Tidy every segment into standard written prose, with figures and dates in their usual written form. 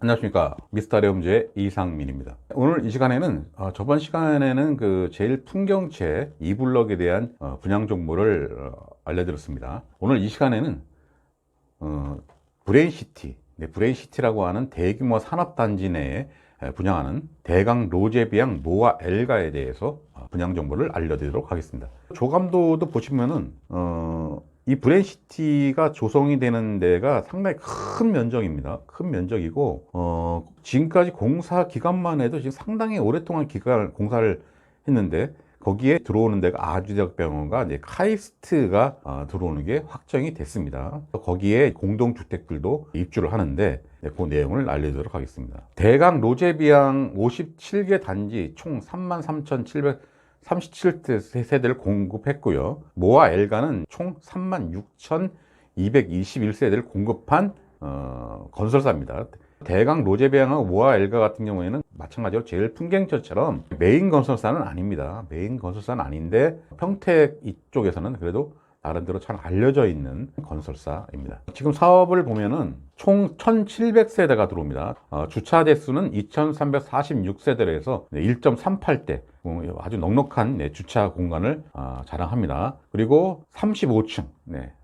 안녕하십니까. 미스터리움즈의 이상민입니다. 오늘 이 시간에는 저번 시간에는 그 제일 풍경채 이블럭에 대한 분양 정보를 알려드렸습니다. 오늘 이 시간에는 브레인시티, 브레인시티라고 하는 대규모 산업단지 내에 분양하는 대강 로제비앙 노아 엘가에 대해서 분양 정보를 알려드리도록 하겠습니다. 조감도도 보시면은 이 브레인시티가 조성이 되는 데가 상당히 큰 면적입니다. 큰 면적이고 지금까지 공사 기간만 해도 지금 상당히 오랫동안 공사를 했는데 거기에 들어오는 데가 아주대학병원과 카이스트가 들어오는 게 확정이 됐습니다. 거기에 공동주택들도 입주를 하는데 그 내용을 알려드리도록 하겠습니다. 대강 로제비앙 57개 단지 총 33,737세대를 공급했고요. 모아 엘가는 총 36,221세대를 공급한 건설사입니다. 대강 로제비앙하고 모아 엘가 같은 경우에는 마찬가지로 제일 풍경처처럼 메인 건설사는 아닙니다. 메인 건설사는 아닌데 평택 이쪽에서는 그래도 나름대로 잘 알려져 있는 건설사입니다. 지금 사업을 보면은 총 1,700세대가 들어옵니다. 주차 대수는 2,346세대로 해서 1.38대 아주 넉넉한 주차 공간을 자랑합니다. 그리고 35층,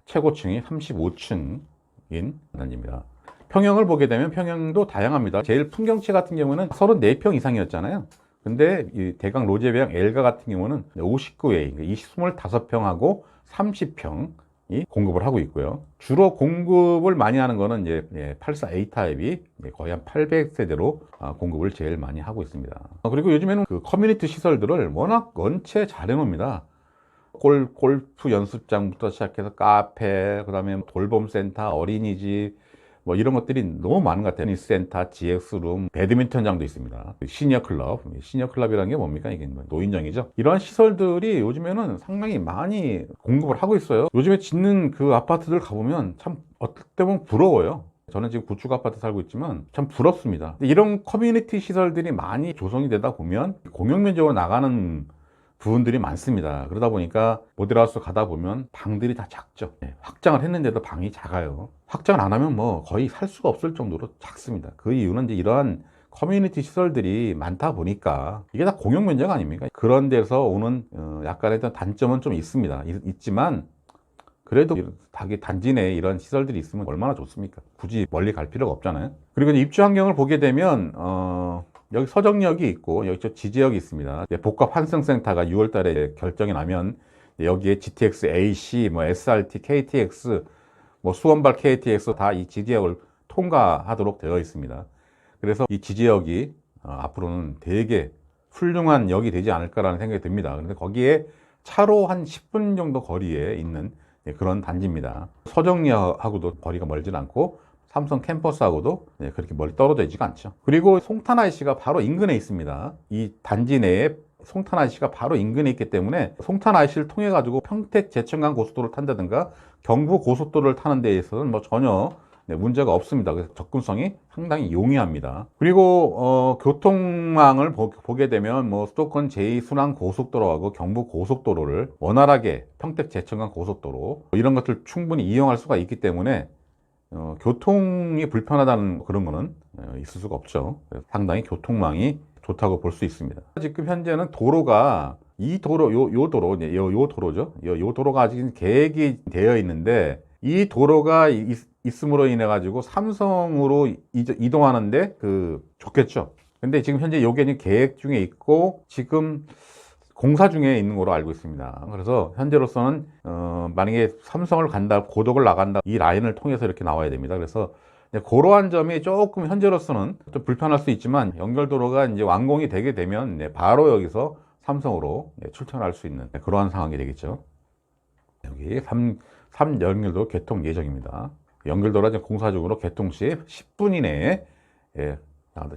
최고층이 35층인 단지입니다. 평형을 보게 되면 평형도 다양합니다. 제일 풍경채 같은 경우는 34평 이상이었잖아요. 근데 이 대강 로제비앙 엘가 같은 경우는 59A, 25평하고 30평이 공급을 하고 있고요. 주로 공급을 많이 하는 거는 이제 84A 타입이 거의 한 800세대로 공급을 제일 많이 하고 있습니다. 그리고 요즘에는 그 커뮤니티 시설들을 워낙 원체 잘 해놓습니다. 골프 연습장부터 시작해서 카페, 그 다음에 돌봄센터, 어린이집, 뭐 이런 것들이 너무 많은 것 같아요. 테니스센터, GX룸, 배드민턴장도 있습니다. 시니어클럽이라는 게 뭡니까? 이게 노인정이죠. 이러한 시설들이 요즘에는 상당히 많이 공급을 하고 있어요. 요즘에 짓는 그 아파트들 가보면 참 어떨 때 보면 부러워요. 저는 지금 구축 아파트 살고 있지만 참 부럽습니다. 이런 커뮤니티 시설들이 많이 조성이 되다 보면 공용면적으로 나가는 부분들이 많습니다. 그러다 보니까 모델하우스 가다 보면 방들이 다 작죠. 확장을 했는데도 방이 작아요. 확장을 안 하면 뭐 거의 살 수가 없을 정도로 작습니다. 그 이유는 이제 이러한 커뮤니티 시설들이 많다 보니까 이게 다 공용 면적 아닙니까? 그런 데서 오는 약간의 단점은 좀 있습니다. 있지만 그래도 단지 내에 이런 시설들이 있으면 얼마나 좋습니까? 굳이 멀리 갈 필요가 없잖아요. 그리고 입주 환경을 보게 되면 여기 서정역이 있고 여기 지지역이 있습니다. 복합 환승센터가 6월 달에 결정이 나면 여기에 GTX AC, 뭐 SRT, KTX, 뭐 수원발 KTX 다 이 지지역을 통과하도록 되어 있습니다. 그래서 이 지지역이 앞으로는 되게 훌륭한 역이 되지 않을까라는 생각이 듭니다. 그런데 거기에 차로 한 10분 정도 거리에 있는 그런 단지입니다. 서정역하고도 거리가 멀진 않고 삼성 캠퍼스하고도 그렇게 멀리 떨어져 있지가 않죠. 그리고 송탄 IC가 바로 인근에 있습니다. 이 단지 내에 송탄 IC가 바로 인근에 있기 때문에 송탄 IC를 통해 가지고 평택 제천간 고속도로를 탄다든가 경부 고속도로를 타는 데 있어서는 뭐 전혀 문제가 없습니다. 그래서 접근성이 상당히 용이합니다. 그리고 교통망을 보게 되면 뭐 수도권 제2순환 고속도로하고 경부 고속도로를 원활하게 평택 제천간 고속도로 이런 것들 충분히 이용할 수가 있기 때문에 교통이 불편하다는 그런 거는 있을 수가 없죠. 상당히 교통망이 좋다고 볼 수 있습니다. 지금 현재는 도로가 이 도로, 요 도로죠. 요 도로가 아직 계획이 되어 있는데 이 도로가 있음으로 인해 가지고 삼성으로 이동하는데 좋겠죠. 근데 지금 현재 요게 계획 중에 있고 지금 공사 중에 있는 걸로 알고 있습니다. 그래서 현재로서는 만약에 삼성을 간다, 고덕을 나간다, 이 라인을 통해서 이렇게 나와야 됩니다. 그래서 그러한 점이 조금 현재로서는 좀 불편할 수 있지만 연결도로가 이제 완공이 되게 되면 바로 여기서 삼성으로 출퇴근할 수 있는 그러한 상황이 되겠죠. 여기 3 연결도로 개통 예정입니다. 연결도로가 지금 공사 중으로 개통 시 10분 이내에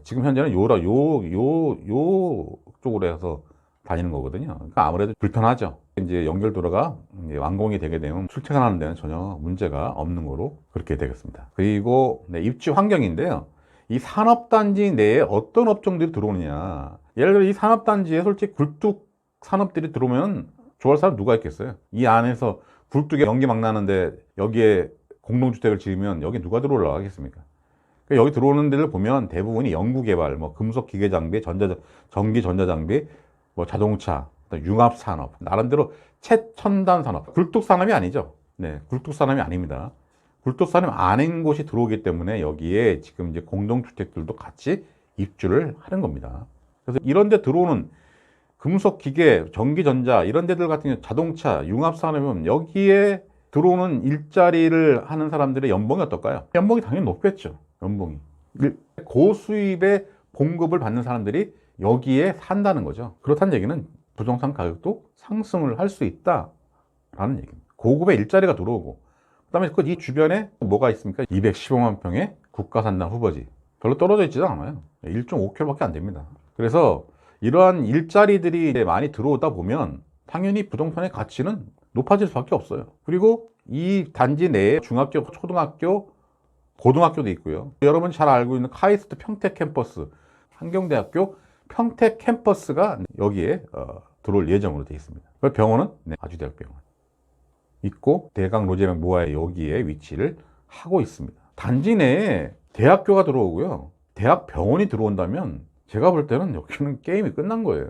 지금 현재는 요 쪽으로 해서 다니는 거거든요. 그러니까 아무래도 불편하죠. 이제 연결도로가 완공이 되게 되면 출퇴근하는 데는 전혀 문제가 없는 거로 그렇게 되겠습니다. 그리고 입지 환경인데요. 이 산업단지 내에 어떤 업종들이 들어오느냐. 예를 들어 이 산업단지에 솔직히 굴뚝 산업들이 들어오면 좋아할 사람 누가 있겠어요? 이 안에서 굴뚝에 연기 막 나는데 여기에 공동주택을 지으면 여기 누가 들어오려고 하겠습니까? 여기 들어오는 데를 보면 대부분이 연구개발, 뭐 금속 기계 장비, 전기 전자 장비, 뭐 자동차, 융합 산업, 나름대로 최첨단 산업, 굴뚝 산업이 아니죠. 네, 굴뚝 산업이 아닙니다. 굴뚝 산업이 아닌 곳이 들어오기 때문에 여기에 지금 이제 공동주택들도 같이 입주를 하는 겁니다. 그래서 이런 데 들어오는 금속 기계, 전기 전자 이런 데들 같은 경우 자동차, 융합 산업이면 여기에 들어오는 일자리를 하는 사람들의 연봉이 어떨까요? 연봉이 당연히 높겠죠. 연봉이. 고수입의 봉급을 받는 사람들이 여기에 산다는 거죠. 그렇다는 얘기는 부동산 가격도 상승을 할 수 있다라는 얘기입니다. 고급의 일자리가 들어오고, 그 다음에 이 주변에 뭐가 있습니까? 215만 평의 국가산단 후보지. 별로 떨어져 있지도 않아요. 1.5km밖에 안 됩니다. 그래서 이러한 일자리들이 이제 많이 들어오다 보면 당연히 부동산의 가치는 높아질 수밖에 없어요. 그리고 이 단지 내에 중학교, 초등학교, 고등학교도 있고요. 여러분 잘 알고 있는 카이스트 평택 캠퍼스, 한경대학교 평택 캠퍼스가 여기에 들어올 예정으로 되어 있습니다. 그 병원은 아주대학병원 있고, 대강 로제병 모아에 여기에 위치를 하고 있습니다. 단지 내에 대학교가 들어오고요. 대학병원이 들어온다면 제가 볼 때는 여기는 게임이 끝난 거예요.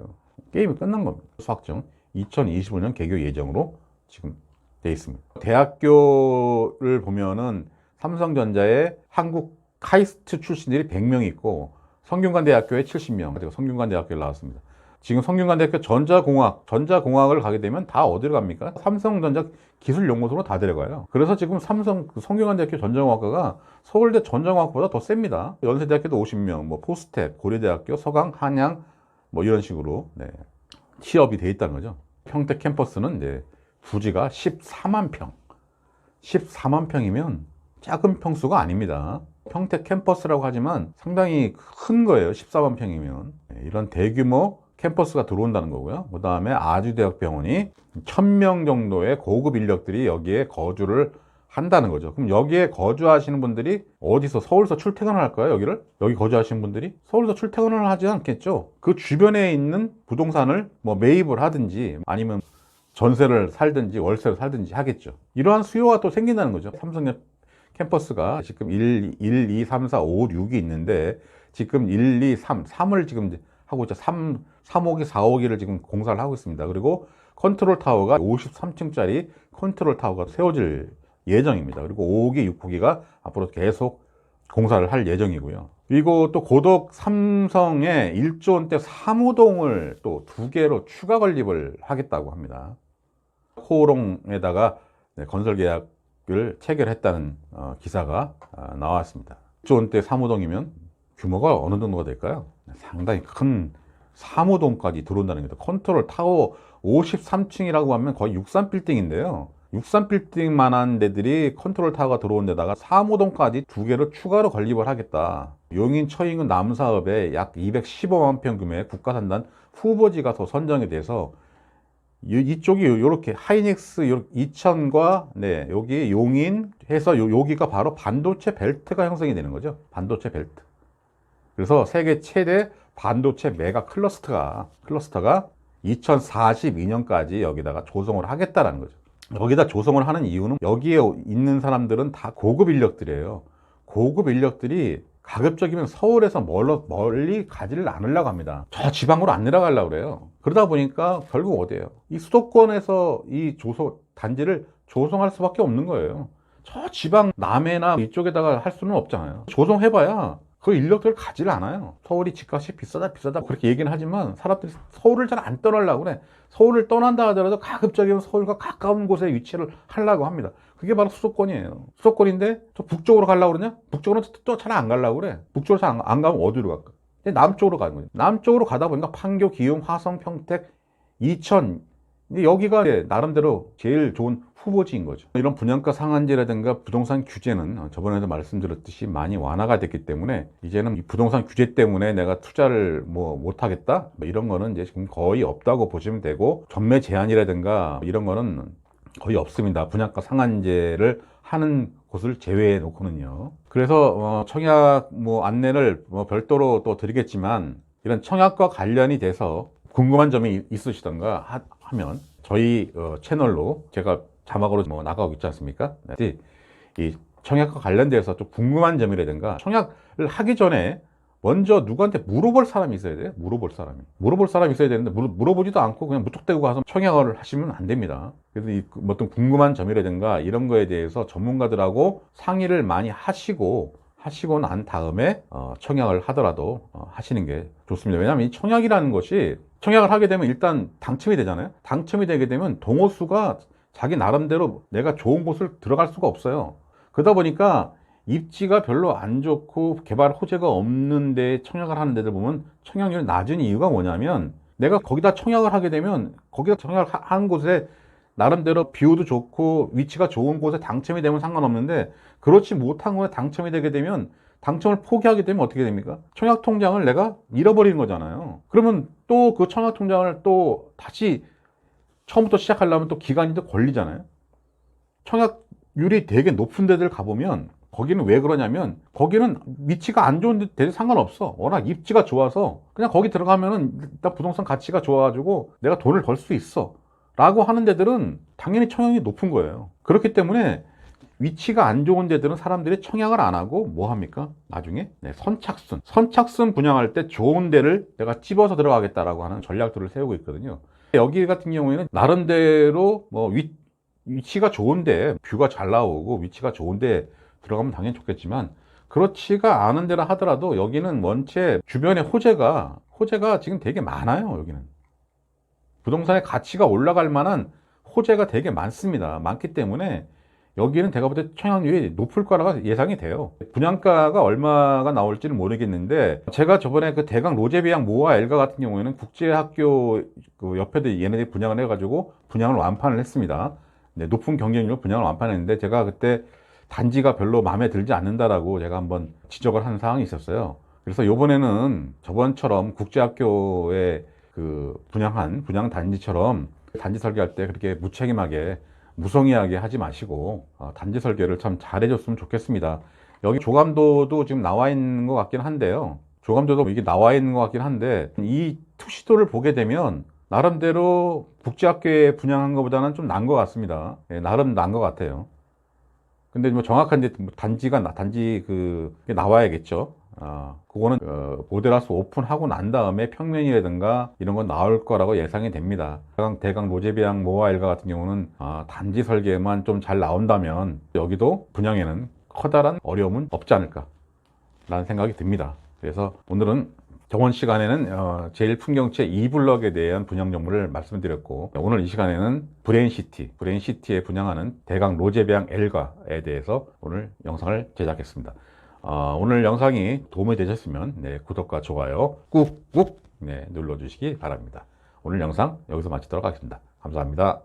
게임이 끝난 겁니다. 수학정 2025년 개교 예정으로 지금 되어 있습니다. 대학교를 보면은 삼성전자의 한국 카이스트 출신들이 100명이 있고, 성균관대학교에 70명, 그리고 성균관대학교에 나왔습니다. 지금 성균관대학교 전자공학을 가게 되면 다 어디로 갑니까? 삼성전자 기술연구소로 다 데려가요. 그래서 지금 성균관대학교 전자공학과가 서울대 전자공학보다 더 셉니다. 연세대학교도 50명, 뭐 포스텍, 고려대학교, 서강, 한양, 뭐 이런 식으로 취업이 돼 있다는 거죠. 평택 캠퍼스는 이제 부지가 14만 평. 14만 평이면 작은 평수가 아닙니다. 평택 캠퍼스라고 하지만 상당히 큰 거예요. 14만 평이면. 이런 대규모 캠퍼스가 들어온다는 거고요. 그 다음에 아주대학병원이 1000명 정도의 고급 인력들이 여기에 거주를 한다는 거죠. 그럼 여기에 거주하시는 분들이 어디서, 서울서 출퇴근을 할까요? 여기 거주하시는 분들이 서울서 출퇴근을 하지 않겠죠. 그 주변에 있는 부동산을 뭐 매입을 하든지 아니면 전세를 살든지 월세를 살든지 하겠죠. 이러한 수요가 또 생긴다는 거죠. 삼성역 캠퍼스가 지금 1, 2, 3, 4, 5, 6이 있는데 지금 1, 2, 3을 지금 하고 있죠. 3호기, 4호기를 지금 공사를 하고 있습니다. 그리고 컨트롤 타워가 53층짜리 컨트롤 타워가 세워질 예정입니다. 그리고 5호기, 6호기가 앞으로 계속 공사를 할 예정이고요. 그리고 또 고덕 삼성의 1조 원대 사무동을 또 2개로 추가 건립을 하겠다고 합니다. 코오롱에다가 건설 계약을 체결했다는 기사가 나왔습니다. 1조 원대 사무동이면 규모가 어느 정도가 될까요? 상당히 큰 사무동까지 들어온다는 겁니다. 컨트롤 타워 53층이라고 하면 거의 63빌딩인데요. 63빌딩만한 데들이 컨트롤 타워가 들어온 데다가 사무동까지 2개로 추가로 건립을 하겠다. 용인, 처인군 남사읍에 약 215만 평 규모의 국가산단 후보지가 더 선정이 돼서 이쪽이 이렇게 하이닉스 이천과 여기 용인 해서 여기가 바로 반도체 벨트가 형성이 되는 거죠. 반도체 벨트. 그래서 세계 최대 반도체 메가 클러스터가 2042년까지 여기다가 조성을 하겠다라는 거죠. 여기다 조성을 하는 이유는 여기에 있는 사람들은 다 고급 인력들이에요. 고급 인력들이 가급적이면 서울에서 멀리 가지를 않으려고 합니다. 저 지방으로 안 내려가려고 그래요. 그러다 보니까 결국 어디예요? 이 수도권에서 이 단지를 조성할 수밖에 없는 거예요. 저 지방 남해나 이쪽에다가 할 수는 없잖아요. 조성해봐야 그 인력들을 가지를 않아요. 서울이 집값이 비싸다 그렇게 얘기는 하지만 사람들이 서울을 잘 안 떠나려고 그래. 서울을 떠난다 하더라도 가급적이면 서울과 가까운 곳에 위치를 하려고 합니다. 그게 바로 수도권이에요. 수도권인데 저 북쪽으로 가려고 그러냐? 북쪽으로는 또 잘 안 가려고 그래. 북쪽으로 잘 안 가면 어디로 갈까? 남쪽으로 가는 거예요. 남쪽으로 가다 보니까 판교, 기흥, 화성, 평택, 이천, 여기가 나름대로 제일 좋은 후보지인 거죠. 이런 분양가 상한제라든가 부동산 규제는 저번에도 말씀드렸듯이 많이 완화가 됐기 때문에 이제는 이 부동산 규제 때문에 내가 투자를 못하겠다 이런 거는 이제 지금 거의 없다고 보시면 되고, 전매 제한이라든가 이런 거는 거의 없습니다. 분양가 상한제를 하는 곳을 제외해 놓고는요. 그래서 청약 안내를 별도로 또 드리겠지만, 이런 청약과 관련이 돼서 궁금한 점이 있으시던가 하면 저희 채널로 제가 자막으로 나가고 있지 않습니까? 이 청약과 관련돼서 좀 궁금한 점이라든가 청약을 하기 전에 먼저 누구한테 물어볼 사람이 있어야 돼요. 물어볼 사람이 있어야 되는데 물어보지도 않고 그냥 무턱대고 가서 청약을 하시면 안 됩니다. 그래서 뭐 어떤 궁금한 점이라든가 이런 거에 대해서 전문가들하고 상의를 많이 하시고 난 다음에 청약을 하더라도 하시는 게 좋습니다. 왜냐하면 이 청약이라는 것이 청약을 하게 되면 일단 당첨이 되잖아요. 당첨이 되게 되면 동호수가 자기 나름대로 내가 좋은 곳을 들어갈 수가 없어요. 그러다 보니까 입지가 별로 안 좋고 개발 호재가 없는데 청약을 하는 데들 보면 청약률이 낮은 이유가 뭐냐면 내가 거기다 청약을 하게 되면 거기다 청약을 하는 곳에 나름대로 뷰도 좋고 위치가 좋은 곳에 당첨이 되면 상관없는데 그렇지 못한 곳에 당첨이 되게 되면 당첨을 포기하게 되면 어떻게 됩니까? 청약 통장을 내가 잃어버리는 거잖아요. 그러면 또 그 청약 통장을 또 다시 처음부터 시작하려면 또 기간이 또 걸리잖아요. 청약률이 되게 높은 데들 가보면 거기는 왜 그러냐면 거기는 위치가 안 좋은 데도 상관없어. 워낙 입지가 좋아서 그냥 거기 들어가면은 일단 부동산 가치가 좋아가지고 내가 돈을 벌 수 있어 라고 하는 데들은 당연히 청약이 높은 거예요. 그렇기 때문에 위치가 안 좋은 데들은 사람들이 청약을 안 하고 뭐 합니까? 나중에 선착순 분양할 때 좋은 데를 내가 찝어서 들어가겠다라고 하는 전략들을 세우고 있거든요. 여기 같은 경우에는 나름대로 뭐 위치가 좋은데 뷰가 잘 나오고 위치가 좋은데 들어가면 당연히 좋겠지만 그렇지가 않은 데라 하더라도 여기는 원체 주변에 호재가 지금 되게 많아요. 여기는 부동산의 가치가 올라갈 만한 호재가 되게 많기 때문에 여기는 제가 볼 때 청약률이 높을 거라고 예상이 돼요. 분양가가 얼마가 나올지는 모르겠는데 제가 저번에 그 대강 로제비앙 모아 엘가 같은 경우에는 국제학교 그 옆에도 얘네들이 분양을 해가지고 분양을 완판을 했습니다. 네, 높은 경쟁률로 분양을 완판했는데 제가 그때 단지가 별로 마음에 들지 않는다라고 제가 한번 지적을 한 사항이 있었어요. 그래서 이번에는 저번처럼 국제학교에 그 분양 단지처럼 단지 설계할 때 그렇게 무책임하게 무성의하게 하지 마시고 단지 설계를 참 잘해줬으면 좋겠습니다. 여기 조감도도 지금 나와 있는 것 같긴 한데요. 조감도도 이게 나와 있는 것 같긴 한데 이 투시도를 보게 되면 나름대로 국제학교에 분양한 것보다는 좀 나은 것 같습니다. 예, 나름 나은 것 같아요. 근데 뭐 정확한 이제 단지 그게 나와야겠죠. 그거는 모델하우스 오픈하고 난 다음에 평면이라든가 이런 건 나올 거라고 예상이 됩니다. 대강 로제비앙 모아 엘가 같은 경우는 단지 설계만 좀 잘 나온다면 여기도 분양에는 커다란 어려움은 없지 않을까 라는 생각이 듭니다. 그래서 오늘은 저번 시간에는 제일풍경채 2블럭에 대한 분양 정보를 말씀드렸고 오늘 이 시간에는 브레인시티에 분양하는 대강 로제비앙 엘가에 대해서 오늘 영상을 제작했습니다. 오늘 영상이 도움이 되셨으면 네, 구독과 좋아요 꾹꾹 네, 눌러주시기 바랍니다. 오늘 영상 여기서 마치도록 하겠습니다. 감사합니다.